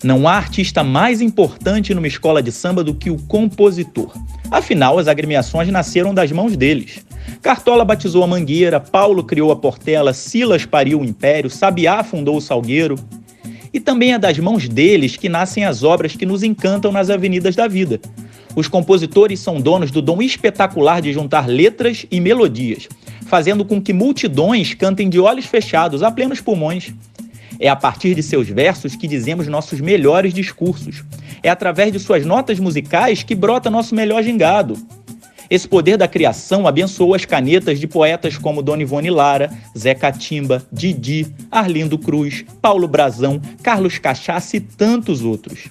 Não há artista mais importante numa escola de samba do que o compositor. Afinal, as agremiações nasceram das mãos deles. Cartola batizou a Mangueira, Paulo criou a Portela, Silas pariu o Império, Sabiá fundou o Salgueiro. E também é das mãos deles que nascem as obras que nos encantam nas avenidas da vida. Os compositores são donos do dom espetacular de juntar letras e melodias, fazendo com que multidões cantem de olhos fechados a plenos pulmões. É a partir de seus versos que dizemos nossos melhores discursos. É através de suas notas musicais que brota nosso melhor gingado. Esse poder da criação abençoou as canetas de poetas como Dona Ivone Lara, Zé Catimba, Didi, Arlindo Cruz, Paulo Brazão, Carlos Cachaça e tantos outros.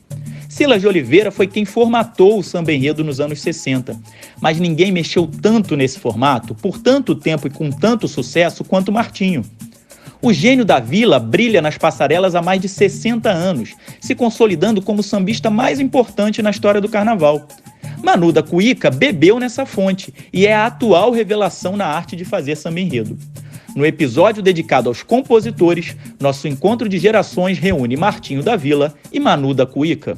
Silas de Oliveira foi quem formatou o samba-enredo nos anos 60, mas ninguém mexeu tanto nesse formato, por tanto tempo e com tanto sucesso quanto Martinho. O gênio da Vila brilha nas passarelas há mais de 60 anos, se consolidando como o sambista mais importante na história do carnaval. Manu da Cuíca bebeu nessa fonte e é a atual revelação na arte de fazer samba-enredo. No episódio dedicado aos compositores, nosso encontro de gerações reúne Martinho da Vila e Manu da Cuíca.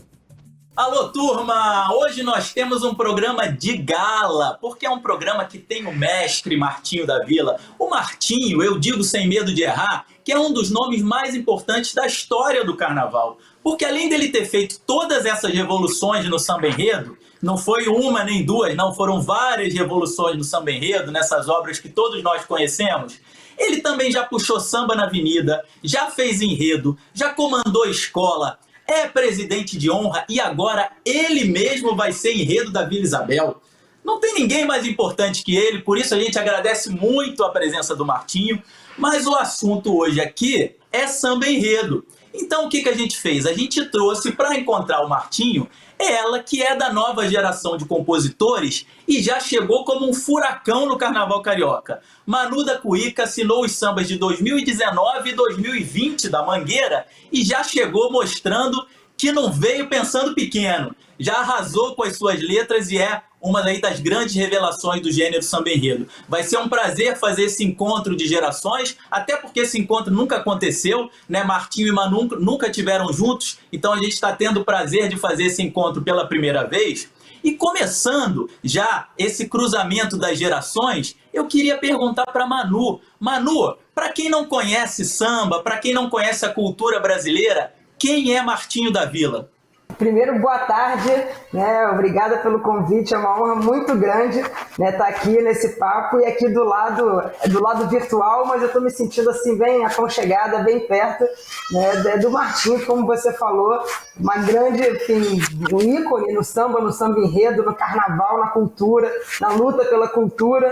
Alô, turma! Hoje nós temos um programa de gala, porque é um programa que tem o mestre Martinho da Vila. O Martinho, eu digo sem medo de errar, que é um dos nomes mais importantes da história do carnaval. Porque além dele ter feito todas essas revoluções no samba-enredo, não foi uma nem duas, não, foram várias revoluções no samba-enredo, nessas obras que todos nós conhecemos. Ele também já puxou samba na avenida, já fez enredo, já comandou escola, é presidente de honra e agora ele mesmo vai ser enredo da Vila Isabel. Não tem ninguém mais importante que ele, por isso a gente agradece muito a presença do Martinho, mas o assunto hoje aqui é samba-enredo. Então o que a gente fez? A gente trouxe para encontrar o Martinho ela que é da nova geração de compositores e já chegou como um furacão no Carnaval Carioca. Manu da Cuíca assinou os sambas de 2019 e 2020 da Mangueira e já chegou mostrando que não veio pensando pequeno. Já arrasou com as suas letras e é uma das grandes revelações do gênero samba-enredo. Vai ser um prazer fazer esse encontro de gerações, até porque esse encontro nunca aconteceu, né? Martinho e Manu nunca tiveram juntos, então a gente está tendo o prazer de fazer esse encontro pela primeira vez. E começando já esse cruzamento das gerações, eu queria perguntar para Manu. Manu, para quem não conhece samba, para quem não conhece a cultura brasileira, quem é Martinho da Vila? Primeiro, boa tarde, né? Obrigada pelo convite, é uma honra muito grande, né, estar aqui nesse papo e aqui do lado virtual, mas eu estou me sentindo assim bem aconchegada, bem perto, né, do Martinho, como você falou, uma grande, enfim, um ícone no samba-enredo, no carnaval, na cultura, na luta pela cultura,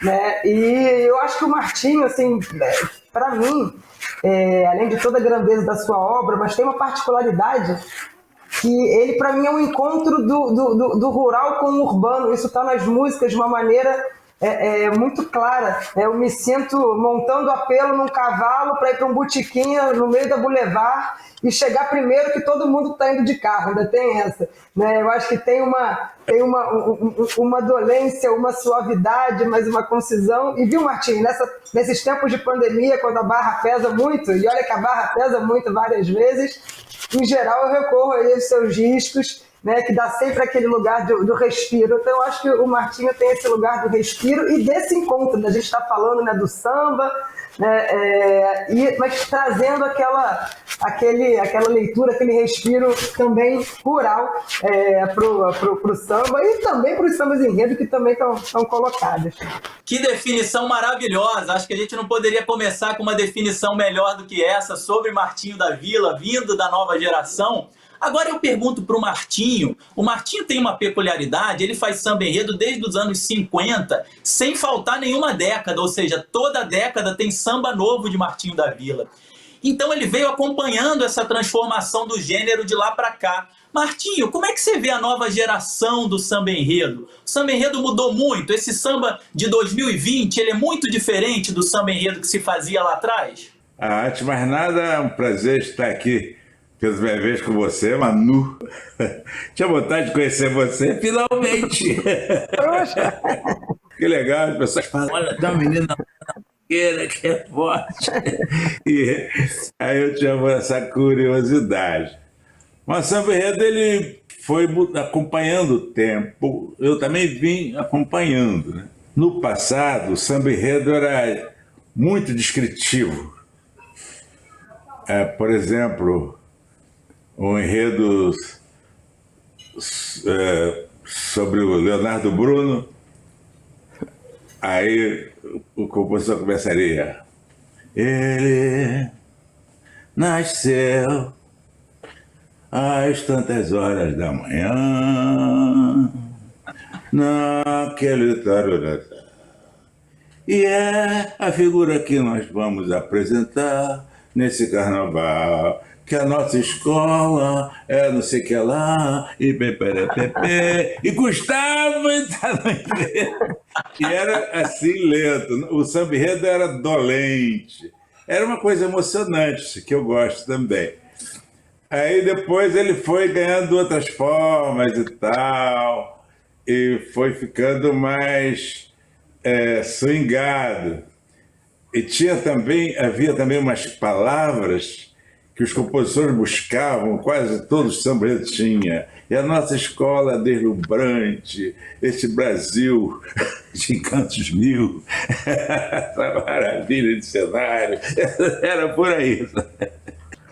né? E eu acho que o Martinho, assim, para mim, além de toda a grandeza da sua obra, mas tem uma particularidade que ele, para mim, é um encontro do rural com o urbano. Isso está nas músicas de uma maneira muito clara. Eu me sinto montando a pelo num cavalo para ir para um botequim no meio da Boulevard e chegar primeiro que todo mundo está indo de carro. Ainda tem essa, né? Eu acho que tem uma dolência, uma suavidade, mas uma concisão. E viu, Martinho, nesses tempos de pandemia, quando a barra pesa muito, e olha que a barra pesa muito várias vezes, em geral eu recorro aí aos seus discos, né, que dá sempre aquele lugar do respiro. Então eu acho que o Martinho tem esse lugar do respiro e desse encontro, da gente está falando, né, do samba, né, mas trazendo aquela leitura, aquele respiro também rural pro samba e também para os sambas enredo que também estão colocados. Que definição maravilhosa! Acho que a gente não poderia começar com uma definição melhor do que essa sobre Martinho da Vila, vindo da nova geração. Agora eu pergunto para o Martinho tem uma peculiaridade, ele faz samba-enredo desde os anos 50, sem faltar nenhuma década, ou seja, toda década tem samba novo de Martinho da Vila. Então ele veio acompanhando essa transformação do gênero de lá para cá. Martinho, como é que você vê a nova geração do samba-enredo? O samba-enredo mudou muito, esse samba de 2020, ele é muito diferente do samba-enredo que se fazia lá atrás? Antes de mais nada, é um prazer estar aqui pela primeira vez com você, Manu. Tinha vontade de conhecer você, finalmente. Poxa! Que legal, as pessoas falam, olha, tem uma menina que é forte. E aí eu tinha essa curiosidade. Mas o samba enredo ele foi acompanhando o tempo, eu também vim acompanhando, né? No passado, o samba enredo era muito descritivo. Por exemplo, um enredo sobre o Leonardo Bruno, aí o compositor começaria: ele nasceu às tantas horas da manhã, naquele tarará. E é a figura que nós vamos apresentar nesse carnaval, que a nossa escola é não sei o que lá, e peperepepe, e Gustavo está no enredo. E era assim lento, o samba enredo era dolente, era uma coisa emocionante, que eu gosto também. Aí depois ele foi ganhando outras formas e tal, e foi ficando mais swingado. E havia também umas palavras que os compositores buscavam, quase todos os sambas tinham. E a nossa escola deslumbrante, esse Brasil de encantos mil, essa maravilha de cenário, era por aí.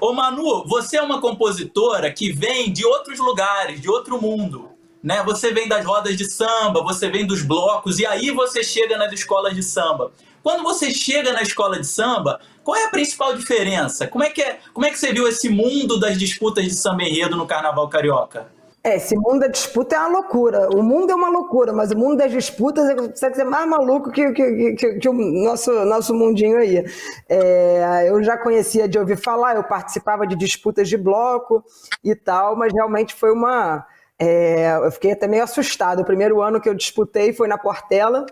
Ô Manu, você é uma compositora que vem de outros lugares, de outro mundo, né? Você vem das rodas de samba, você vem dos blocos, e aí você chega nas escolas de samba. Quando você chega na escola de samba, qual é a principal diferença? Como é que você viu esse mundo das disputas de samba enredo no Carnaval Carioca? Esse mundo da disputa é uma loucura. O mundo é uma loucura, mas o mundo das disputas consegue ser mais maluco que o nosso mundinho aí. Eu já conhecia de ouvir falar, eu participava de disputas de bloco e tal, mas realmente foi eu fiquei até meio assustado. O primeiro ano que eu disputei foi na Portela,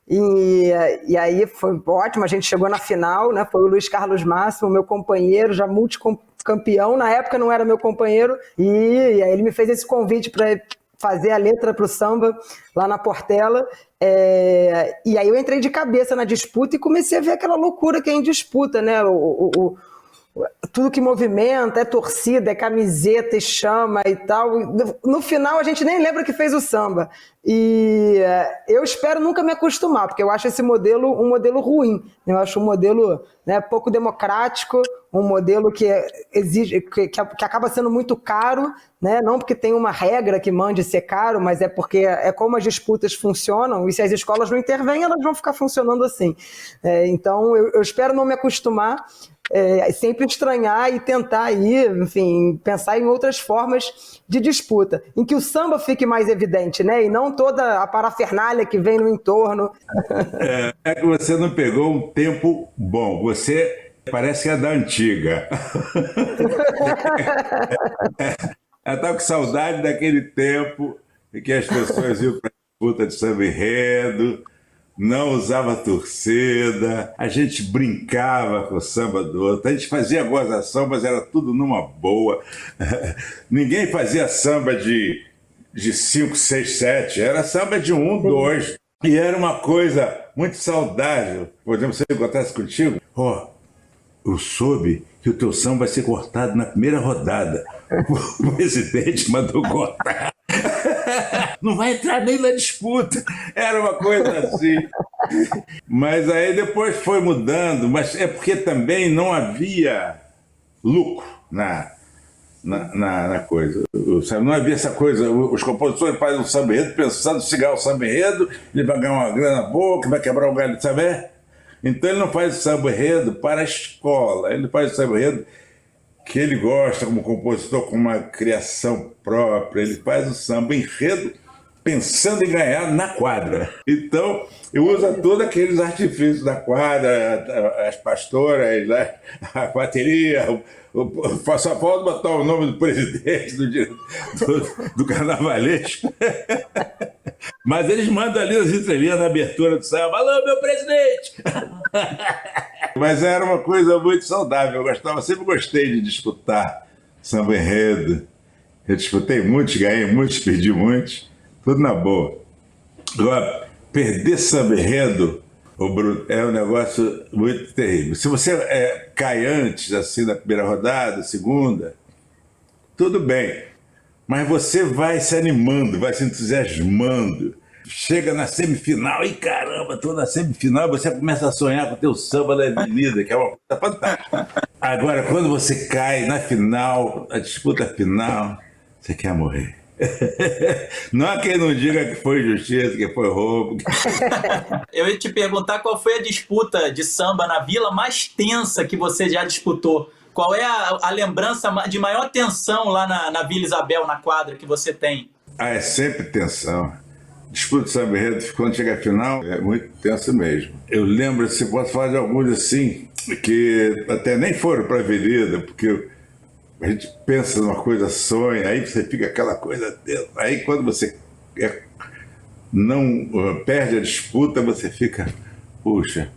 e aí foi ótimo, a gente chegou na final, né? Foi o Luiz Carlos Máximo, meu companheiro, já multicampeão, na época não era meu companheiro, e aí ele me fez esse convite para fazer a letra para o samba lá na Portela, e aí eu entrei de cabeça na disputa e comecei a ver aquela loucura que é em disputa, né? Tudo que movimenta, é torcida, é camiseta e chama e tal. No final a gente nem lembra que fez o samba. E eu espero nunca me acostumar, porque eu acho esse modelo um modelo ruim. Eu acho um modelo, né, pouco democrático, um modelo que exige, que acaba sendo muito caro, né? Não porque tem uma regra que mande ser caro, mas é porque é como as disputas funcionam, e se as escolas não intervêm, elas vão ficar funcionando assim. Então eu espero não me acostumar, sempre estranhar e tentar aí, enfim, pensar em outras formas de disputa, em que o samba fique mais evidente, né? E não toda a parafernália que vem no entorno. É que você não pegou um tempo bom, você parece que é da antiga. Eu estava com saudade daquele tempo em que as pessoas iam para a disputa de samba enredo, não usava torcida, a gente brincava com o samba do outro, a gente fazia gozação, mas era tudo numa boa. Ninguém fazia samba de 5, 6, 7, era samba de 1, 2. E era uma coisa muito saudável. Por exemplo, se eu encontrasse contigo, eu soube que o teu samba vai ser cortado na primeira rodada. O presidente mandou cortar. Não vai entrar nem na disputa. Era uma coisa assim. Mas aí depois foi mudando, mas é porque também não havia lucro na coisa. Não havia essa coisa. Os compositores fazem um samba enredo pensando em cigar o samba enredo, ele vai ganhar uma grana boa, que vai quebrar o galho de saber. Então ele não faz o samba enredo para a escola, ele faz o samba enredo que ele gosta como compositor, com uma criação própria. Ele faz o samba enredo pensando em ganhar na quadra. Então, eu uso todos aqueles artifícios da quadra, as pastoras, a bateria, só falta botar o nome do presidente, do carnavalesco. Mas eles mandam ali as entrelinhas na abertura do samba. Alô, meu presidente! Mas era uma coisa muito saudável. Eu sempre gostei de disputar samba enredo. Eu disputei muitos, ganhei muitos, perdi muitos. Tudo na boa. Agora, perder samba enredo, Bruno, é um negócio muito terrível. Se você cai antes, assim, da primeira rodada, segunda, tudo bem. Mas você vai se animando, vai se entusiasmando. Chega na semifinal, e caramba, tô na semifinal, você começa a sonhar com o teu samba da avenida, que é uma coisa fantástica. Agora, quando você cai na final, a disputa final, você quer morrer. Não há quem não diga que foi injustiça, que foi roubo. Eu ia te perguntar qual foi a disputa de samba na Vila mais tensa que você já disputou. Qual é a lembrança de maior tensão lá na Vila Isabel, na quadra, que você tem? É sempre tensão. Disputa de samba enredo, quando chega a final, é muito tenso mesmo. Eu lembro, se posso falar de alguns assim, que até nem foram para a avenida, porque a gente pensa numa coisa, sonha, aí você fica aquela coisa dentro. Aí quando você não perde a disputa, você fica, puxa,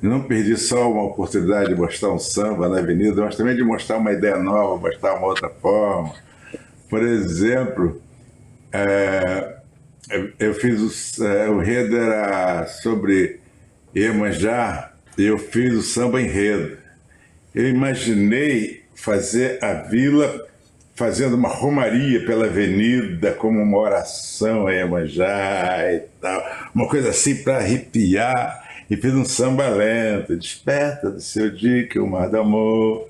não perdi só uma oportunidade de mostrar um samba na avenida, mas também de mostrar uma ideia nova, mostrar uma outra forma. Por exemplo, eu fiz o enredo era sobre Iemanjá, e eu fiz o samba enredo. Eu imaginei fazer a vila fazendo uma romaria pela avenida, como uma oração a Iemanjá e tal, uma coisa assim para arrepiar, e fiz um samba lento, desperta do seu dia que o mar do amor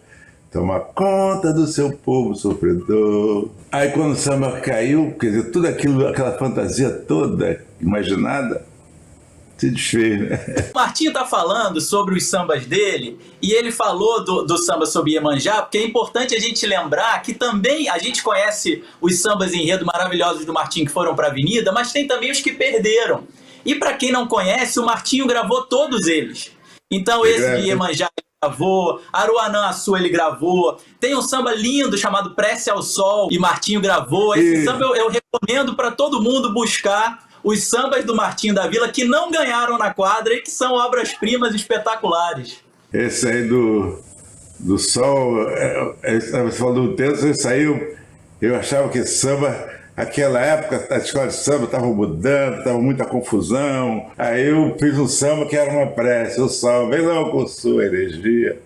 toma conta do seu povo sofredor. Aí quando o samba caiu, quer dizer, tudo aquilo, aquela fantasia toda imaginada, se desfez, né? O Martinho tá falando sobre os sambas dele, e ele falou do samba sobre Iemanjá, porque é importante a gente lembrar que também a gente conhece os sambas enredo maravilhosos do Martinho que foram para a avenida, mas tem também os que perderam. E para quem não conhece, o Martinho gravou todos eles. Então esse de Iemanjá ele gravou, Aruanã Açu ele gravou, tem um samba lindo chamado Prece ao Sol, e Martinho gravou. Esse samba eu recomendo para todo mundo buscar os sambas do Martinho da Vila que não ganharam na quadra e que são obras-primas espetaculares. Esse aí do Sol, você falou do texto, esse aí eu achava que samba, aquela época a escola de samba estava mudando, estava muita confusão, aí eu fiz um samba que era uma prece, o sol, vem lá com sua energia,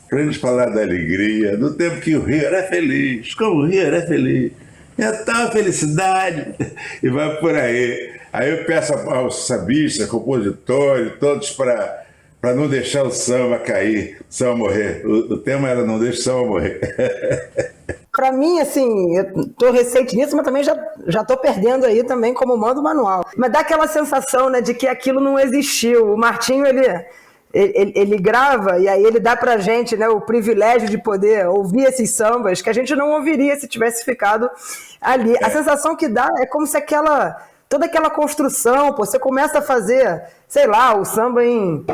para a gente falar da alegria, do tempo que o Rio era feliz, como o Rio era feliz. É tal felicidade, e vai por aí. Aí eu peço aos sambistas, compositores, todos para não deixar o samba cair, o samba morrer. O tema era não deixe o samba morrer. Para mim, assim, eu tô recente nisso, mas também já tô perdendo aí também como manda o manual. Mas dá aquela sensação, né, de que aquilo não existiu. O Martinho, ele grava e aí ele dá pra gente, né, o privilégio de poder ouvir esses sambas que a gente não ouviria se tivesse ficado ali. A sensação que dá é como se toda aquela construção, você começa a fazer, sei lá, o samba em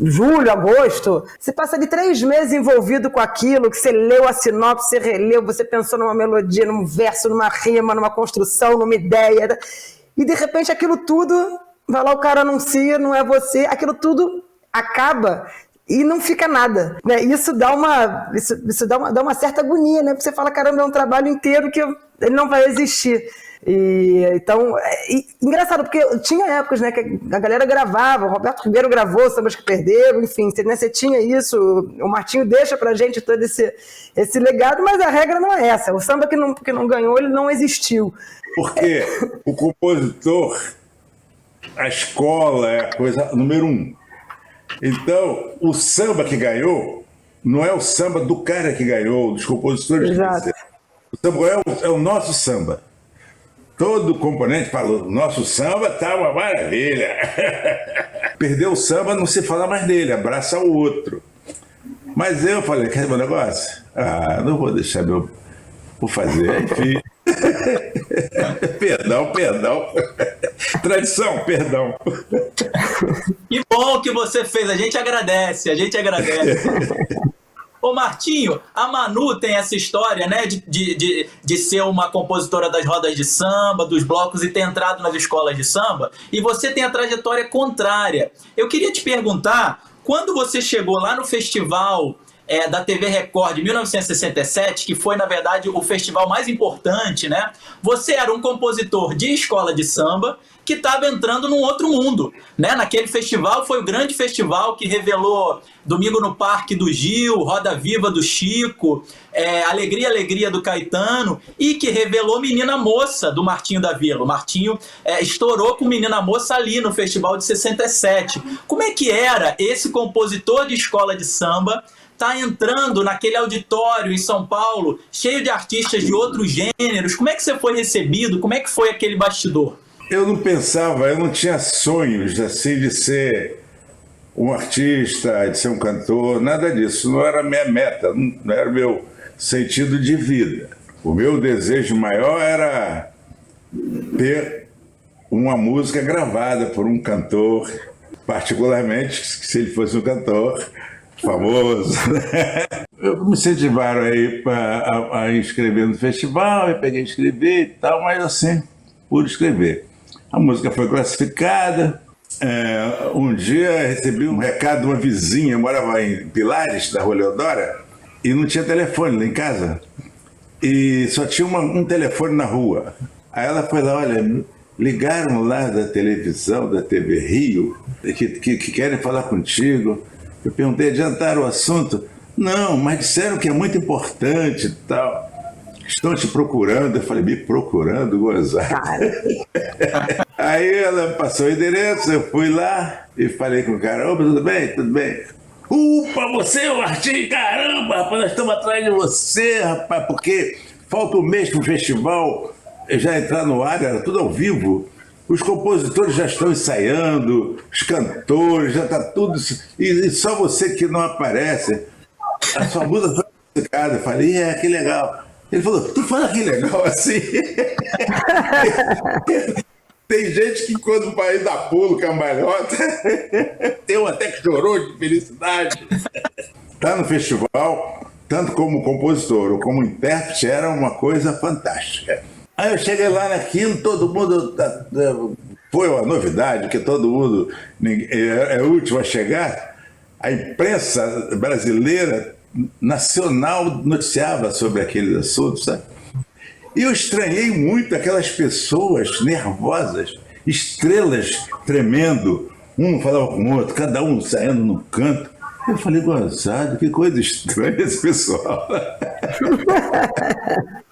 julho, agosto, você passa ali 3 meses envolvido com aquilo, que você leu a sinopse, você releu, você pensou numa melodia, num verso, numa rima, numa construção, numa ideia, e de repente aquilo tudo... Vai lá, o cara anuncia, não é você, aquilo tudo acaba e não fica nada, né? Isso dá uma certa agonia, né? Porque você fala, caramba, é um trabalho inteiro que ele não vai existir. Então, engraçado, porque tinha épocas, né, que a galera gravava, o Roberto Ribeiro gravou sambas que perderam, enfim, né, você tinha isso, o Martinho deixa pra gente todo esse legado, mas a regra não é essa, o samba que não ganhou, ele não existiu. Porque o compositor, a escola é a coisa número 1. Então, o samba que ganhou não é o samba do cara que ganhou, dos compositores. Exato. O samba é o nosso samba. Todo componente falou, nosso samba tá uma maravilha. Perdeu o samba, não se fala mais dele, abraça o outro. Mas eu falei, quer ver meu negócio? Não vou deixar vou fazer, enfim. Perdão. Tradição, perdão. Que bom que você fez, a gente agradece. Ô Martinho, a Manu tem essa história, né, de ser uma compositora das rodas de samba, dos blocos e ter entrado nas escolas de samba, e você tem a trajetória contrária. Eu queria te perguntar, quando você chegou lá no festival da TV Record de 1967, que foi, na verdade, o festival mais importante, né? Você era um compositor de escola de samba que estava entrando num outro mundo, né? Naquele festival, foi o grande festival que revelou Domingo no Parque do Gil, Roda Viva do Chico, Alegria, Alegria do Caetano, e que revelou Menina Moça do Martinho da Vila. O Martinho estourou com Menina Moça ali no festival de 67. Como é que era esse compositor de escola de samba tá entrando naquele auditório em São Paulo, cheio de artistas de outros gêneros? Como é que você foi recebido? Como é que foi aquele bastidor? Eu não pensava, eu não tinha sonhos assim de ser um artista, de ser um cantor, nada disso. Não era a minha meta, não era o meu sentido de vida. O meu desejo maior era ter uma música gravada por um cantor, particularmente se ele fosse um cantor famoso. Eu me incentivaram aí a inscrever no festival, eu peguei a escrever e tal, mas assim, pude escrever. A música foi classificada. Um dia recebi um recado de uma vizinha, eu morava em Pilares, da Rua Leodora, e não tinha telefone lá em casa. E só tinha um telefone na rua. Aí ela foi lá, olha, ligaram lá da televisão, da TV Rio, que querem falar contigo. Eu perguntei, adiantaram o assunto? Não, mas disseram que é muito importante e tal. Estão te procurando. Eu falei, me procurando, gozado. Aí ela passou o endereço, eu fui lá e falei com o cara, opa, tudo bem? Tudo bem? Upa, você é o Martinho, caramba, rapaz, nós estamos atrás de você, rapaz, porque falta um mês para o festival já entrar no ar, era tudo ao vivo. Os compositores já estão ensaiando, os cantores, já está tudo... E só você que não aparece. A sua música foi musicada. Eu falei, que legal. Ele falou, tu fala que legal assim? Tem gente que quando vai dar pulo, cambalhota, tem um até que chorou de felicidade. Tá no festival, tanto como compositor ou como intérprete, era uma coisa fantástica. Aí eu cheguei lá naquilo, todo mundo... Foi uma novidade, porque todo mundo é o último a chegar. A imprensa brasileira nacional noticiava sobre aqueles assuntos, sabe? E eu estranhei muito aquelas pessoas nervosas, estrelas tremendo, um falava com o outro, cada um saindo no canto. Eu falei, gozado, que coisa estranha esse pessoal.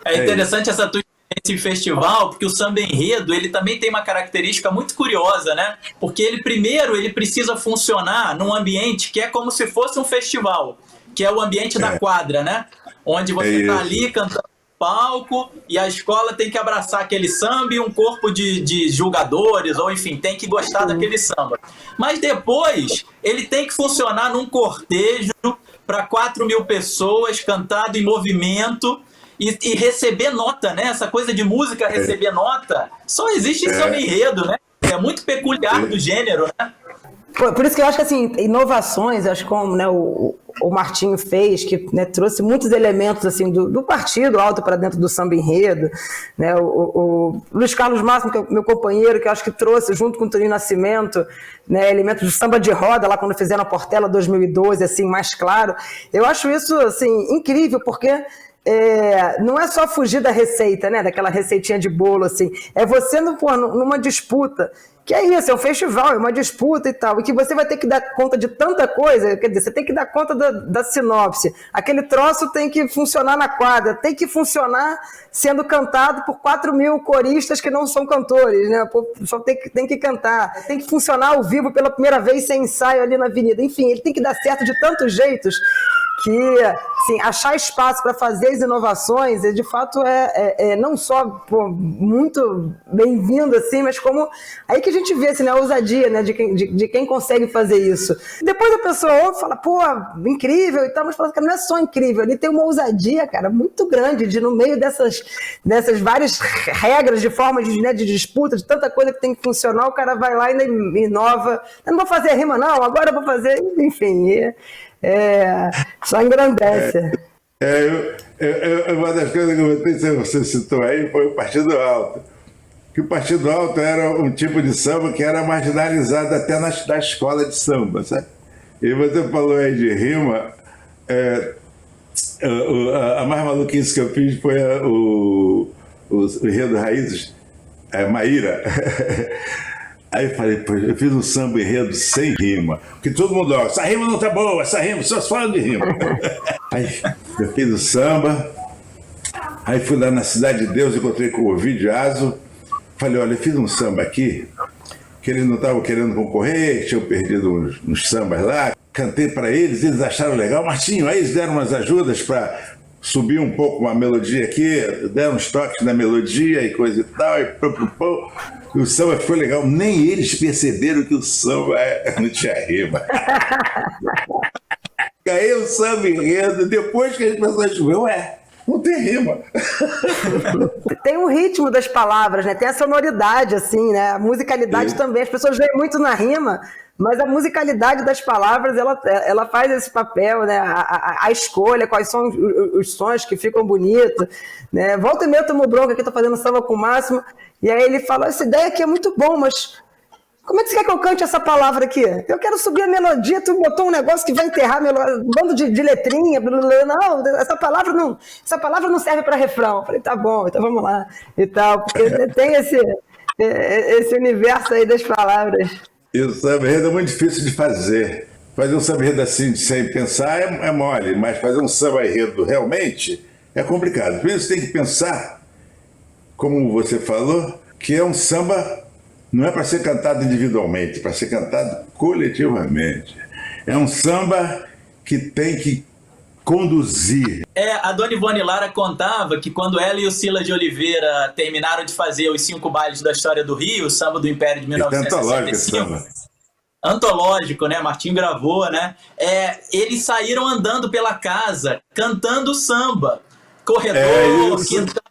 É interessante essa tua esse festival, porque o samba enredo ele também tem uma característica muito curiosa, né? Porque ele precisa funcionar num ambiente que é como se fosse um festival, que é o ambiente da quadra, né? Onde você está ali cantando no palco e a escola tem que abraçar aquele samba e um corpo de julgadores, ou enfim, tem que gostar daquele samba. Mas depois ele tem que funcionar num cortejo para 4.000 pessoas, cantado em movimento, e receber nota, né? Essa coisa de música receber nota só existe em samba enredo, né? É muito peculiar do gênero, né? Por isso que eu acho que assim, inovações, acho que como, né, o Martinho fez, que, né, trouxe muitos elementos assim, do partido alto para dentro do samba enredo, né, o Luiz Carlos Máximo, que é meu companheiro, que eu acho que trouxe, junto com o Toninho Nascimento, né, elementos do samba de roda, lá quando fizeram a Portela 2012, assim, mais claro. Eu acho isso assim, incrível, porque... não é só fugir da receita, né? Daquela receitinha de bolo, assim. É você numa disputa, que é isso, é um festival, é uma disputa e tal, e que você vai ter que dar conta de tanta coisa, quer dizer, você tem que dar conta da sinopse. Aquele troço tem que funcionar na quadra, tem que funcionar sendo cantado por 4.000 coristas que não são cantores, né? Só tem que cantar, tem que funcionar ao vivo pela primeira vez sem ensaio ali na avenida. Enfim, ele tem que dar certo de tantos jeitos que, assim, achar espaço para fazer as inovações, de fato, não só muito bem-vindo, assim, mas como aí que a gente vê, assim, né, a ousadia, né, de quem consegue fazer isso. Depois a pessoa ouve e fala, pô, incrível e tal, mas fala, cara, não é só incrível, ele tem uma ousadia, cara, muito grande, de no meio dessas várias regras de formas de disputa, de tanta coisa que tem que funcionar, o cara vai lá e inova. Eu não vou fazer rima, não, agora eu vou fazer, enfim... só engrandece. Uma das coisas que eu votei, você citou aí, foi o Partido Alto. Que o Partido Alto era um tipo de samba que era marginalizado até na escola de samba, sabe? E você falou aí de rima, A mais maluquice que eu fiz foi o enredo Raízes, Maíra. Aí eu falei, pô, eu fiz um samba enredo sem rima. Porque todo mundo, ó, essa rima não tá boa, essa rima, só se fala de rima. Aí eu fiz o samba, aí fui lá na Cidade de Deus, encontrei com o Ovidio Azo. Falei, olha, eu fiz um samba aqui, que eles não estavam querendo concorrer, tinham perdido uns sambas lá. Cantei para eles acharam legal. Martinho, aí eles deram umas ajudas para subir um pouco uma melodia aqui, deram uns toques na melodia e coisa e tal, e o samba ficou legal. Nem eles perceberam que o samba não tinha rima. Ganhei o samba enredo, depois que as pessoas viram, não tem rima. Tem um ritmo das palavras, né? Tem a sonoridade, assim, né? A musicalidade também. As pessoas veem muito na rima, mas a musicalidade das palavras, ela faz esse papel, né? A escolha, quais são os sons que ficam bonitos, né? Volta e meia eu tomo bronca aqui, tô fazendo samba com o Máximo, e aí ele fala, essa ideia aqui é muito bom, mas como é que você quer que eu cante essa palavra aqui? Eu quero subir a melodia, tu botou um negócio que vai enterrar um bando de letrinha, não, essa palavra não serve para refrão. Eu falei, tá bom, então vamos lá, e tal, porque tem esse universo aí das palavras. E o samba enredo é muito difícil de fazer. Fazer um samba enredo assim, sem pensar, é mole, mas fazer um samba enredo realmente é complicado. Primeiro você tem que pensar, como você falou, que é um samba, não é para ser cantado individualmente, é para ser cantado coletivamente. É um samba que tem que conduzir. A Dona Ivone Lara contava que quando ela e o Silas de Oliveira terminaram de fazer os 5 bailes da história do Rio, o samba do Império de 1965, antológico, né? Martinho gravou, né? Eles saíram andando pela casa, cantando samba. Corredor, quintal,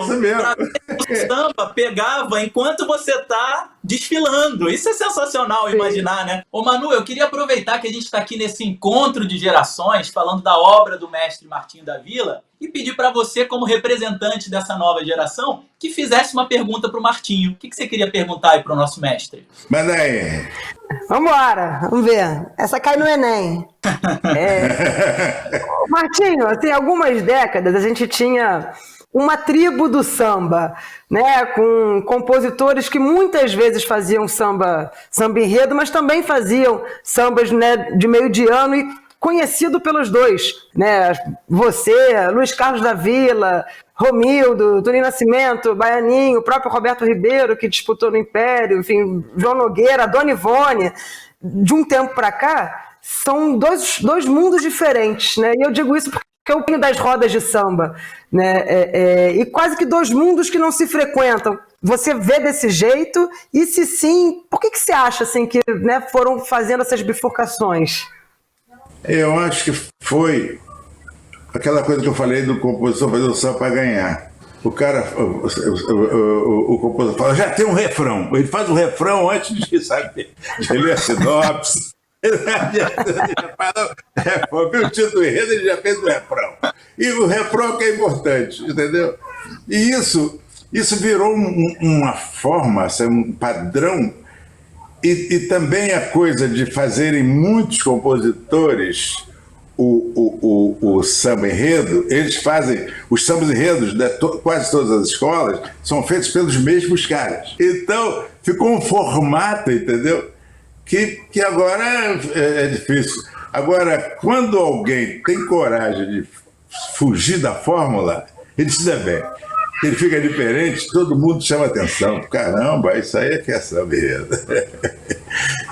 isso mesmo. O samba pegava enquanto você tá desfilando. Isso é sensacional imaginar, né? Ô Manu, eu queria aproveitar que a gente está aqui nesse encontro de gerações, falando da obra do mestre Martinho da Vila, e pedir para você, como representante dessa nova geração, que fizesse uma pergunta para o Martinho. O que você queria perguntar aí para o nosso mestre? Manda aí. Vambora, vamos ver. Essa cai no Enem. Martinho, assim, algumas décadas a gente tinha uma tribo do samba, né, com compositores que muitas vezes faziam samba enredo, mas também faziam sambas, né, de meio de ano e conhecido pelos dois, né? Você, Luiz Carlos da Vila, Romildo, Toninho Nascimento, Baianinho, o próprio Roberto Ribeiro, que disputou no Império, enfim, João Nogueira, Dona Ivone. De um tempo para cá, são dois mundos diferentes, né? E eu digo isso porque eu venho das rodas de samba, né? E quase que 2 mundos que não se frequentam. Você vê desse jeito? E se sim, por que você acha assim, que, né, foram fazendo essas bifurcações? Eu acho que foi aquela coisa que eu falei do compositor fazer o samba para ganhar. O cara, o compositor fala, já tem um refrão. Ele faz o refrão antes de, sabe, de ler a sinopse. Ele viu o título enredo, ele já fez o refrão. E o refrão que é importante, entendeu? E isso virou uma forma, um padrão. E também a coisa de fazerem muitos compositores o samba enredo, eles fazem os sambas enredos de quase todas as escolas, são feitos pelos mesmos caras. Então ficou um formato, entendeu? Que agora é difícil. Agora, quando alguém tem coragem de fugir da fórmula, ele se dá bem. Ele fica diferente, todo mundo chama atenção. Caramba, isso aí é que é samba enredo.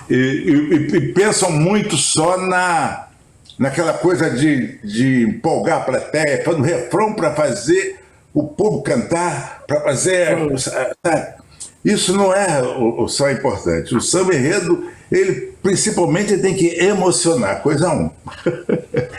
E pensam muito só naquela coisa de empolgar a plateia, fazendo refrão para fazer o povo cantar, para fazer... Isso não é só importante. O samba enredo, ele principalmente tem que emocionar, coisa 1.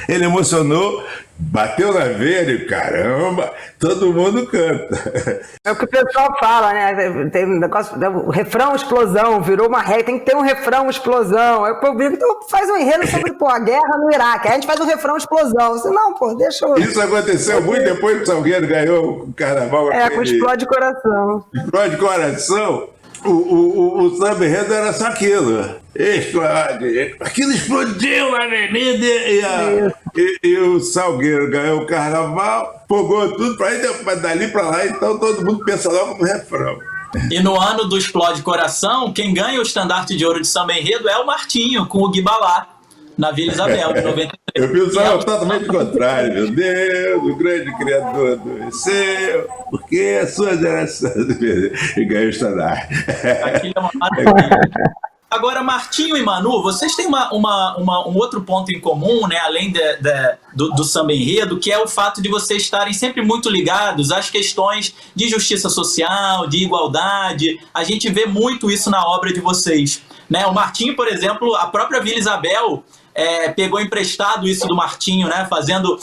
Ele emocionou, bateu na veia e caramba, todo mundo canta. É o que o pessoal fala, né? Tem um negócio, o refrão explosão, virou uma regra, tem que ter um refrão explosão. Aí o povo diz, então faz um enredo sobre a guerra no Iraque, aí a gente faz um refrão explosão. Disse, não, pô, deixa eu... Isso aconteceu muito depois que o Salgueiro ganhou o carnaval. Com Explode Coração. Explode Coração. O samba enredo era só aquilo. Explode. Aquilo explodiu na avenida e o Salgueiro ganhou o carnaval, fogou tudo para ir dali para lá, então todo mundo pensa logo no refrão. E no ano do Explode Coração, quem ganha o estandarte de ouro de samba enredo é o Martinho, com o Guibalá, na Vila Isabel, de 93. Eu fiz totalmente o contrário, meu Deus, o grande criador do céu, porque a sua geração e ganhou o estandarte. Aquilo é uma maravilha. Agora, Martinho e Manu, vocês têm um outro ponto em comum, né, além do samba enredo, que é o fato de vocês estarem sempre muito ligados às questões de justiça social, de igualdade. A gente vê muito isso na obra de vocês, né? O Martinho, por exemplo, a própria Vila Isabel pegou emprestado isso do Martinho, né, fazendo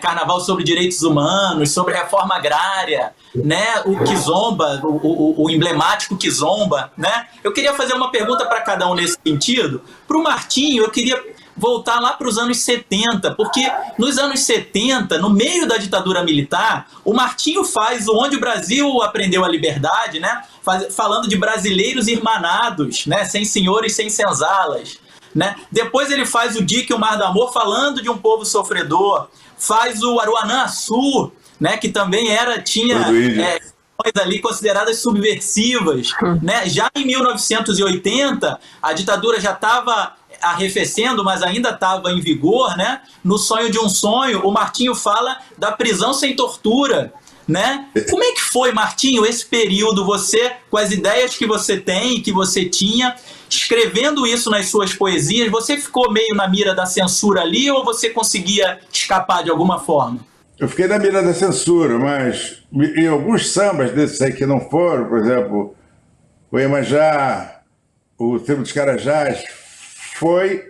carnaval sobre direitos humanos, sobre reforma agrária, né, o Kizomba, o emblemático Kizomba, né? Eu queria fazer uma pergunta para cada um nesse sentido. Para o Martinho, eu queria voltar lá para os anos 70, porque nos anos 70, no meio da ditadura militar, o Martinho faz o Onde o Brasil Aprendeu a Liberdade, né, falando de brasileiros irmanados, né, sem senhores, sem senzalas. Né? Depois ele faz o Dique e o Mar do Amor falando de um povo sofredor, faz o Aruanã-Açu, né, que também tinha questões ali consideradas subversivas, né? Já em 1980 a ditadura já estava arrefecendo, mas ainda estava em vigor, né? No Sonho de um Sonho, o Martinho fala da prisão sem tortura, né? Como é que foi, Martinho, esse período, você, com as ideias que você tem, que você tinha, escrevendo isso nas suas poesias, você ficou meio na mira da censura ali ou você conseguia escapar de alguma forma? Eu fiquei na mira da censura, mas em alguns sambas desses aí que não foram, por exemplo, o Iemanjá, o Tribo dos Carajás, foi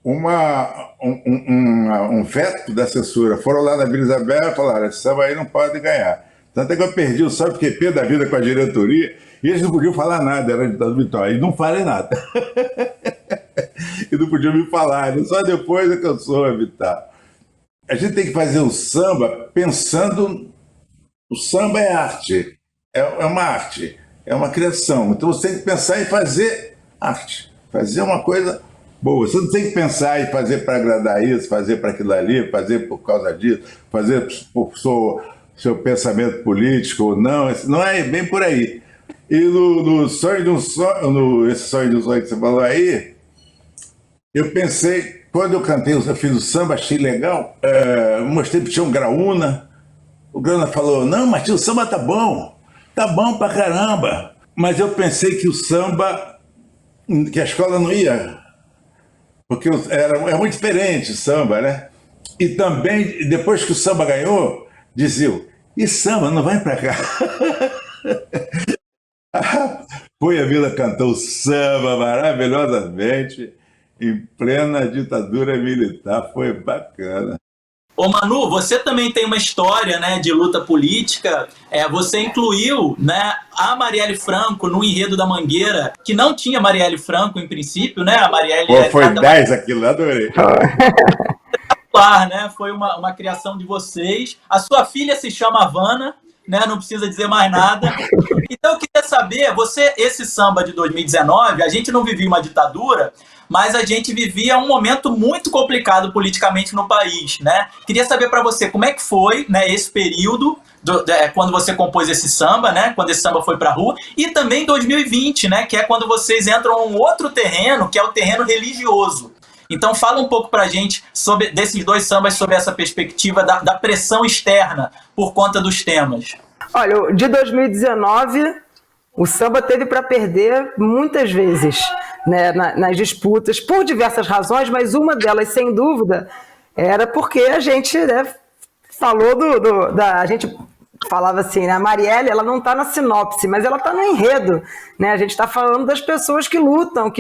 um veto da censura. Foram lá na Vila Isabel e falaram, esse samba aí não pode ganhar. Tanto é que eu perdi o samba, fiquei pé da vida com a diretoria, e eles não podiam falar nada, era ditado Vitória, e não falei nada. E não podiam me falar, só depois é que eu soube e tal. A gente tem que fazer o samba pensando, o samba é arte, é uma arte, é uma criação. Então você tem que pensar em fazer arte, fazer uma coisa boa. Você não tem que pensar em fazer para agradar isso, fazer para aquilo ali, fazer por causa disso, fazer por seu pensamento político ou não. Não é bem por aí. E no Sonho de um Sonho, esse Sonho de um Sonho que você falou aí, eu pensei, quando eu cantei, eu fiz o samba, achei legal, mostrei pro Tião Graúna, o Graúna falou, não, Martinho, o samba tá bom pra caramba. Mas eu pensei que o samba, que a escola não ia, porque é muito diferente o samba, né? E também, depois que o samba ganhou, diziam, e samba, não vai pra cá? Foi a Vila cantou samba maravilhosamente, em plena ditadura militar, foi bacana. Ô Manu, você também tem uma história, né, de luta política. Você incluiu, né, a Marielle Franco no enredo da Mangueira, que não tinha Marielle Franco em princípio, né? A Marielle foi 10 aquilo, adorei. Claro, né? Foi uma criação de vocês. A sua filha se chama Havana, né? Não precisa dizer mais nada. Então eu queria saber, esse samba de 2019, a gente não vivia uma ditadura, mas a gente vivia um momento muito complicado politicamente no país, né? Queria saber para você como é que foi, né, esse período, quando você compôs esse samba, né? Quando esse samba foi para a rua, e também 2020, né? Que é quando vocês entram em um outro terreno, que é o terreno religioso. Então fala um pouco pra gente desses dois sambas, sobre essa perspectiva da pressão externa por conta dos temas. Olha, de 2019, o samba teve para perder muitas vezes, né, nas disputas, por diversas razões, mas uma delas, sem dúvida, era porque a gente, né, falou a gente falava assim, né, a Marielle, ela não está na sinopse, mas ela está no enredo, né? A gente está falando das pessoas que lutam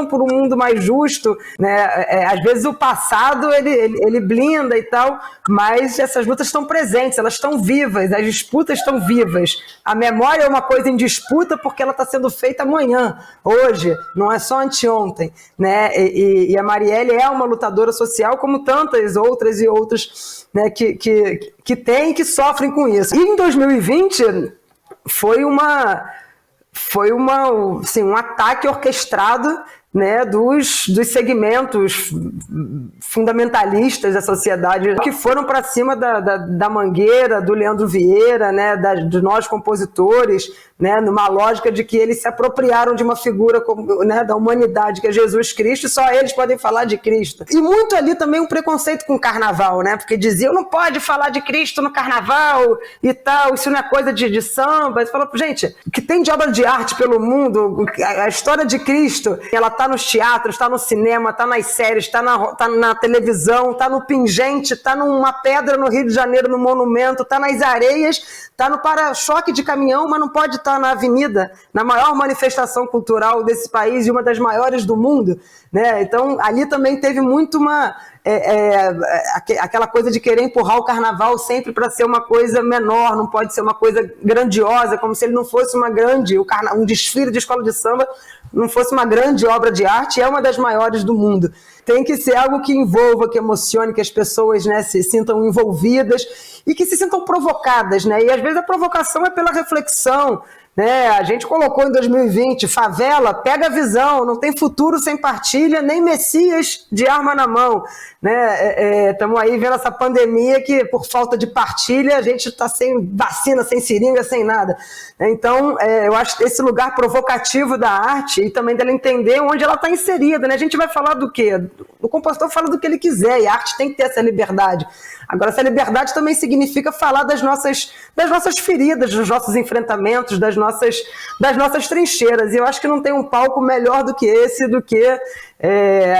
por um mundo mais justo, né? Às vezes o passado ele blinda e tal, mas essas lutas estão presentes, elas estão vivas, as disputas estão vivas. A memória é uma coisa em disputa porque ela está sendo feita amanhã, hoje, não é só anteontem, né? E a Marielle é uma lutadora social como tantas outras e outras, né, que têm e que sofrem com isso. E em 2020 foi foi um ataque orquestrado, né, dos segmentos fundamentalistas da sociedade que foram para cima da Mangueira, do Leandro Vieira, né, de nós compositores, né, numa lógica de que eles se apropriaram de uma figura, né, da humanidade, que é Jesus Cristo, e só eles podem falar de Cristo. E muito ali também um preconceito com o carnaval, né, porque diziam, não pode falar de Cristo no carnaval e tal, isso não é coisa de samba. Você fala, gente, o que tem de obra de arte pelo mundo, a história de Cristo, ela está nos teatros, está no cinema, está nas séries, está na televisão, está no pingente, está numa pedra no Rio de Janeiro, no monumento, está nas areias, está no para-choque de caminhão, mas não pode estar na avenida, na maior manifestação cultural desse país e uma das maiores do mundo, né? Então, ali também teve muito aquela coisa de querer empurrar o carnaval sempre para ser uma coisa menor, não pode ser uma coisa grandiosa, como se ele não fosse um desfile de escola de samba não fosse uma grande obra de arte, é uma das maiores do mundo. Tem que ser algo que envolva, que emocione, que as pessoas, né, se sintam envolvidas e que se sintam provocadas, né? E às vezes a provocação é pela reflexão, né? A gente colocou em 2020, favela, pega a visão, não tem futuro sem partilha, nem Messias de arma na mão, né? Estamos aí vendo essa pandemia que, por falta de partilha, a gente está sem vacina, sem seringa, sem nada. Então, eu acho que esse lugar provocativo da arte e também dela entender onde ela está inserida, né? A gente vai falar do quê? O compositor fala do que ele quiser e a arte tem que ter essa liberdade. Agora, essa liberdade também significa falar das nossas feridas, dos nossos enfrentamentos, das nossas trincheiras. E eu acho que não tem um palco melhor do que esse, do que,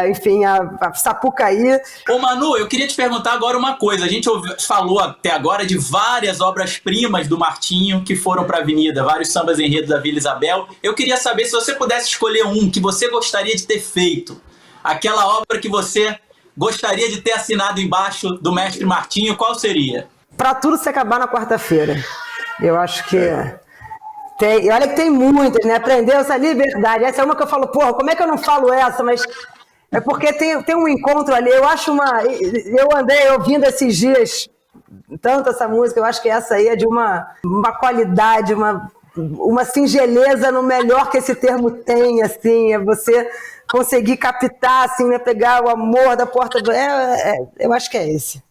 enfim, a Sapucaí. Ô Manu, eu queria te perguntar agora uma coisa. A gente falou até agora de várias obras-primas do Martinho que foram para a Avenida, vários sambas enredos da Vila Isabel. Eu queria saber se você pudesse escolher um que você gostaria de ter feito, aquela obra que você gostaria de ter assinado embaixo do mestre Martinho, qual seria? Para tudo se acabar na quarta-feira. Eu acho que tem, olha que tem muitas, né? Aprendeu essa liberdade. Essa é uma que eu falo, porra, como é que eu não falo essa? Mas é porque tem um encontro ali. Eu andei ouvindo esses dias tanto essa música, eu acho que essa aí é de uma qualidade, uma singeleza no melhor que esse termo tem, assim, é você conseguir captar, assim, né, pegar o amor da porta do... eu acho que é esse.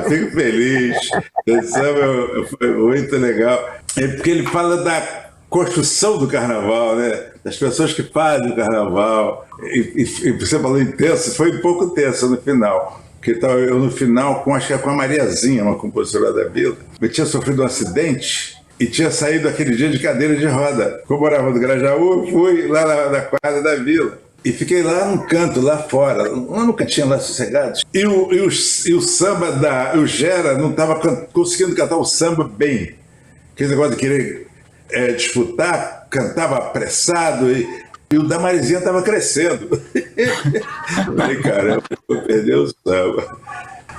Fico feliz. Esse samba foi muito legal. É porque ele fala da construção do carnaval, né? Das pessoas que fazem o carnaval. E você falou intenso, foi um pouco tenso no final. Porque estava eu no final, acho que era com a Mariazinha, uma compositora da Vila. Eu tinha sofrido um acidente e tinha saído aquele dia de cadeira de roda. Como eu morava no Grajaú, eu fui lá na quadra da Vila. E fiquei lá num canto, lá fora, lá no cantinho, lá sossegado. E o samba o Gera não estava conseguindo cantar o samba bem. Aquele negócio de querer disputar, cantava apressado e o da Marizinha estava crescendo. Falei, caramba, vou perder o samba.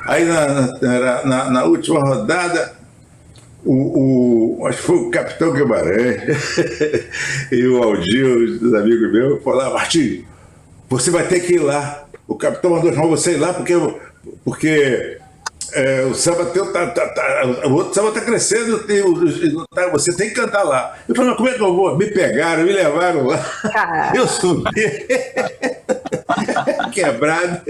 Aí na última rodada, acho que foi o Capitão Guimarães e o Aldir, os amigos meus, falaram: Martinho, você vai ter que ir lá. O capitão mandou chamar você ir lá porque o samba o outro samba está crescendo e você tem que cantar lá. Eu falei: mas como é que eu vou? Me pegaram, me levaram lá. Eu subi quebrado,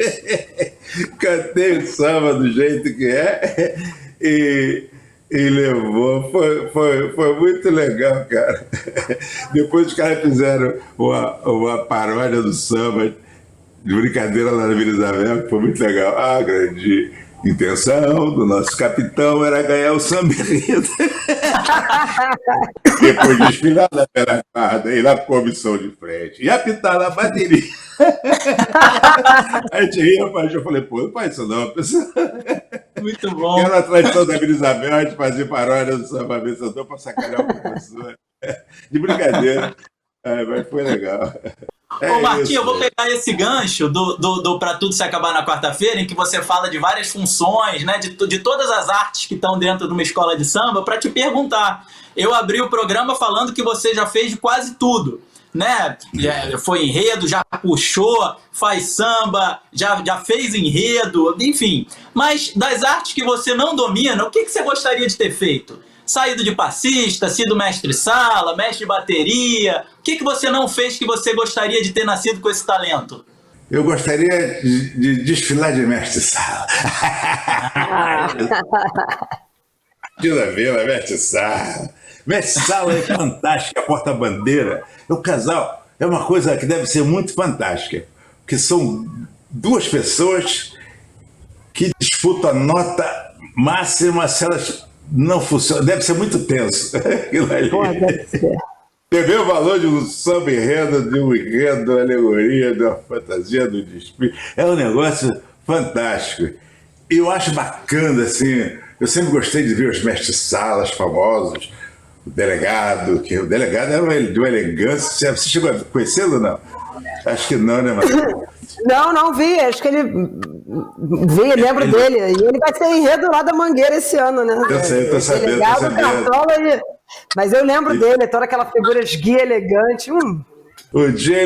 cantei o samba do jeito que é e levou, foi muito legal, cara. Depois os caras fizeram uma paródia do samba de brincadeira lá na Vila Isabel, que foi muito legal. A grande intenção do nosso capitão era ganhar o samba enredo. Depois desfilar na pela guarda, ir lá para a comissão de frente e apitar na bateria. A gente ria, mas eu falei: pô, não faz isso não, pessoal. Muito bom. Era a tradição da Vila Isabel, a gente fazia paródia do samba vencedor para sacanear o professor. De brincadeira. Mas foi legal. Ô Martinho, eu vou pegar esse gancho do Pra Tudo Se Acabar na Quarta-feira, em que você fala de várias funções, né, de todas as artes que estão dentro de uma escola de samba, para te perguntar. Eu abri o programa falando que você já fez de quase tudo, né? Já foi enredo, já puxou, faz samba, já fez enredo, enfim. Mas das artes que você não domina, o que você gostaria de ter feito? saído de passista, sido mestre-sala, mestre de bateria. O que você não fez que você gostaria de ter nascido com esse talento? Eu gostaria de desfilar de mestre-sala. Tira Vila, mestre-sala. Mestre-sala é fantástica, a porta-bandeira. O casal é uma coisa que deve ser muito fantástica, porque são duas pessoas que disputam a nota máxima. Se elas não funcionam, deve ser muito tenso. Aquilo ali. Deve ser. Entendeu o valor de um samba enredo, de um enredo, de uma alegoria, de uma fantasia, do desfile. É um negócio fantástico. E eu acho bacana, assim, eu sempre gostei de ver os mestres-salas famosos, o delegado, que o delegado era de uma elegância. Você chegou a conhecê-lo ou não? Acho que não, né, Marcelo? Não vi, acho que ele vi, lembro dele. E ele vai ser enredo lá da Mangueira esse ano, né? Eu sei, tô sabendo, Delegado, tô sabendo. Cartola, mas eu lembro dele, toda aquela figura esguia, elegante. O dia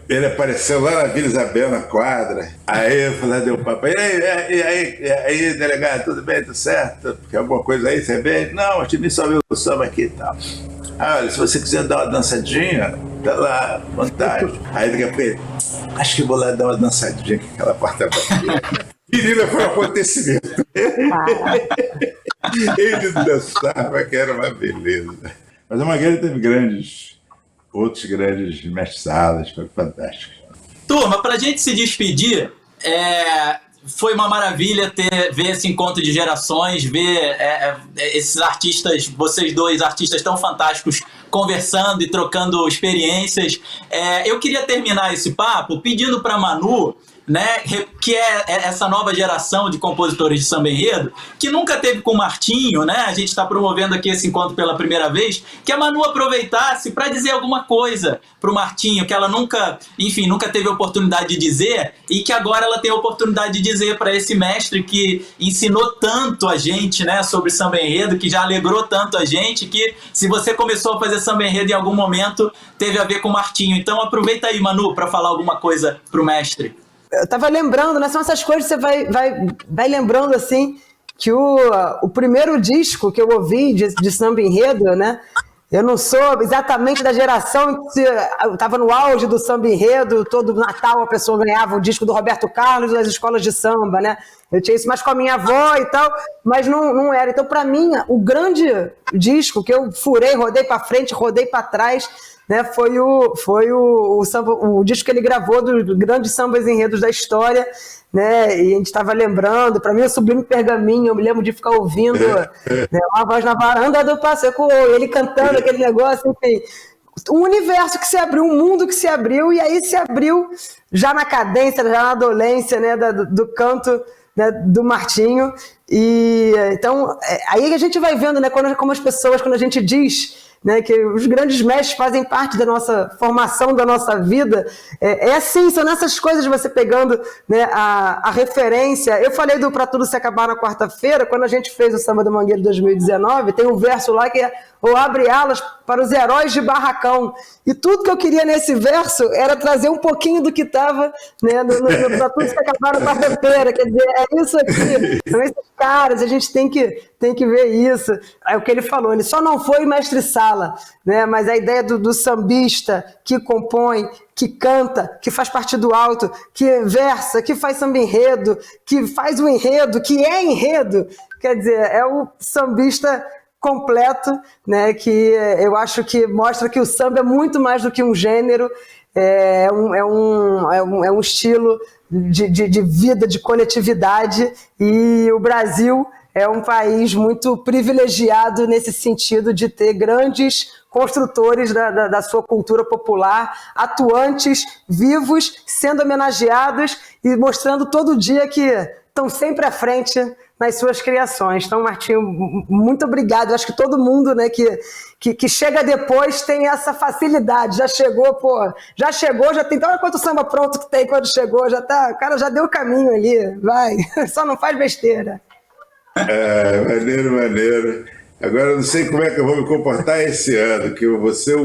ele apareceu lá na Vila Isabel, na quadra. Aí eu falei, deu papo. E aí, delegado, tudo bem, tudo certo? Quer alguma coisa aí, você vem? Não, a gente só viu o samba aqui e tal. Olha, se você quiser dar uma dançadinha, tá lá, vontade. Aí daqui a pouco, acho que vou lá dar uma dançadinha com aquela porta-bandeira. Menina, foi um acontecimento. Ele dançava, que era uma beleza. Mas a Mangueira teve outros grandes mestres-salas, foi fantástico. Turma, para a gente se despedir, foi uma maravilha ver esse encontro de gerações, ver esses artistas, vocês dois artistas tão fantásticos, conversando e trocando experiências. Eu queria terminar esse papo pedindo para a Manu, né, que é essa nova geração de compositores de samba enredo, que nunca teve com o Martinho, né? A gente está promovendo aqui esse encontro pela primeira vez, que a Manu aproveitasse para dizer alguma coisa para o Martinho, que ela nunca teve a oportunidade de dizer, e que agora ela tem a oportunidade de dizer para esse mestre que ensinou tanto a gente, né, sobre samba enredo, que já alegrou tanto a gente, que se você começou a fazer samba enredo em algum momento, teve a ver com o Martinho. Então aproveita aí, Manu, para falar alguma coisa para o mestre. Eu tava lembrando, né? São essas coisas que você vai lembrando, assim, que o primeiro disco que eu ouvi de samba enredo, né? Eu não sou exatamente da geração que eu estava no auge do samba enredo, todo Natal a pessoa ganhava o disco do Roberto Carlos das escolas de samba, né? Eu tinha isso mais com a minha avó e tal, mas não era. Então, para mim, o grande disco que eu furei, rodei para frente, rodei para trás, né, foi o disco que ele gravou dos grandes sambas enredos da história, né, e a gente estava lembrando, para mim, o Sublime Pergaminho, eu me lembro de ficar ouvindo, né, Uma Voz na Varanda do Passeio, ele cantando aquele negócio, enfim, um universo que se abriu, um mundo que se abriu, e aí se abriu já na cadência, já na dolência, né, do canto, né, do Martinho, e então, aí a gente vai vendo, né, como as pessoas, quando a gente diz, né, que os grandes mestres fazem parte da nossa formação, da nossa vida, assim, são nessas coisas você pegando, né, a referência. Eu falei do Pra Tudo Se Acabar na quarta-feira, quando a gente fez o Samba da Mangueira 2019, tem um verso lá que é ou abre alas para os heróis de barracão. E tudo que eu queria nesse verso era trazer um pouquinho do que estava, né, no Pra Tudo Se Acabar na quarta-feira. Quer dizer, é isso aqui, são esses caras, a gente tem que ver isso. É o que ele falou, ele só não foi mestre-sala, né, mas a ideia do sambista que compõe, que canta, que faz parte do alto, que versa, que faz samba enredo, que faz o enredo, que é enredo, quer dizer, é o sambista completo, né, que eu acho que mostra que o samba é muito mais do que um gênero, é um estilo de vida, de coletividade, e o Brasil é um país muito privilegiado nesse sentido de ter grandes construtores da sua cultura popular, atuantes, vivos, sendo homenageados e mostrando todo dia que estão sempre à frente nas suas criações. Então, Martinho, muito obrigado. Eu acho que todo mundo, né, que chega depois tem essa facilidade. Já chegou, já tem. Então, olha quanto samba pronto que tem quando chegou. Já tá, o cara já deu o caminho ali. Vai, só não faz besteira. Maneiro. Agora eu não sei como é que eu vou me comportar esse ano, que eu vou ser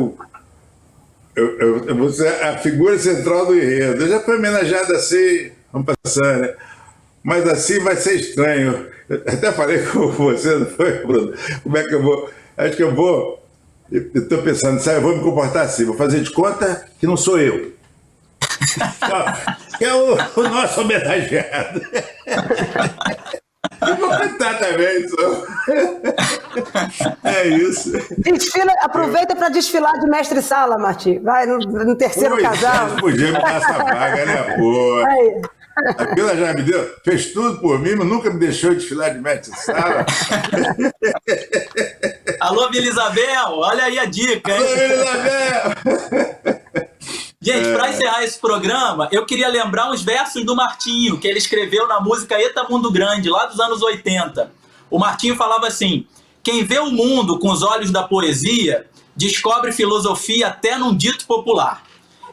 a figura central do enredo. Eu já fui homenageado assim, vamos passar, né? Mas assim vai ser estranho. Eu até falei com você, não foi, Bruno? Como é que eu vou? Acho que eu vou. Eu estou pensando, sabe, eu vou me comportar assim, vou fazer de conta que não sou eu. É o nosso homenageado. E vou cantar também, só. É isso. Desfila, aproveita para desfilar de mestre-sala, Martim. Vai no terceiro casal. Podia me dar essa vaga, né, pô? Aí. A Vila já me deu, fez tudo por mim, mas nunca me deixou desfilar de mestre-sala. Alô, Vila Isabel, olha aí a dica, hein? Alô, Vila Isabel! Gente, para encerrar esse programa, eu queria lembrar uns versos do Martinho, que ele escreveu na música Eta Mundo Grande, lá dos anos 80. O Martinho falava assim: quem vê o mundo com os olhos da poesia, descobre filosofia até num dito popular.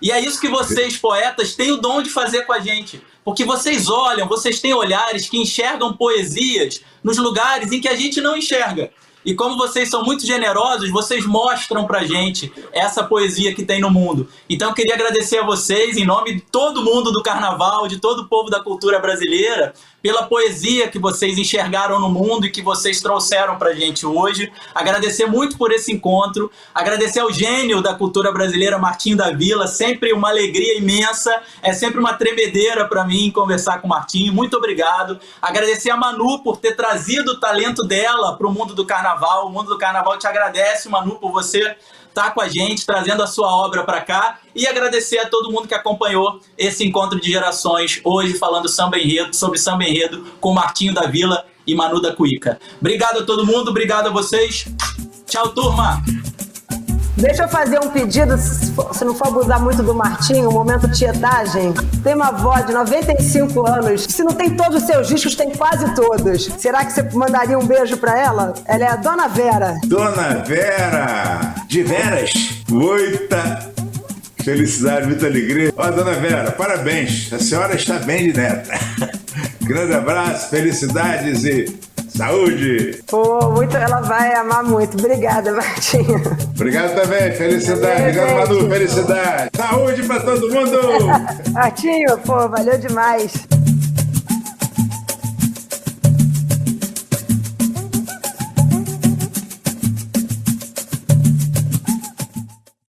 E é isso que vocês, poetas, têm o dom de fazer com a gente. Porque vocês olham, vocês têm olhares que enxergam poesias nos lugares em que a gente não enxerga. E como vocês são muito generosos, vocês mostram pra gente essa poesia que tem no mundo. Então eu queria agradecer a vocês, em nome de todo mundo do Carnaval, de todo o povo da cultura brasileira, pela poesia que vocês enxergaram no mundo e que vocês trouxeram pra gente hoje. Agradecer muito por esse encontro. Agradecer ao gênio da cultura brasileira, Martinho da Vila. Sempre uma alegria imensa. É sempre uma tremedeira pra mim conversar com o Martinho. Muito obrigado. Agradecer a Manu por ter trazido o talento dela pro mundo do Carnaval. O mundo do Carnaval te agradece, Manu, por você estar com a gente, trazendo a sua obra para cá, e agradecer a todo mundo que acompanhou esse encontro de gerações, hoje falando samba enredo, sobre samba enredo, com Martinho da Vila e Manu da Cuíca. Obrigado a todo mundo, obrigado a vocês. Tchau, turma! Deixa eu fazer um pedido, se não for abusar muito do Martinho, um momento tietagem. Tem uma avó de 95 anos, se não tem todos os seus discos, tem quase todos. Será que você mandaria um beijo pra ela? Ela é a Dona Vera. Dona Vera! De veras! Muita felicidade, muita alegria. Ó, Dona Vera, parabéns! A senhora está bem de neta. Grande abraço, felicidades e saúde! Pô, muito, ela vai amar muito. Obrigada, Martinho. Obrigado também, felicidade. Obrigado, Manu, felicidade. Saúde pra todo mundo! Martinho, pô, valeu demais.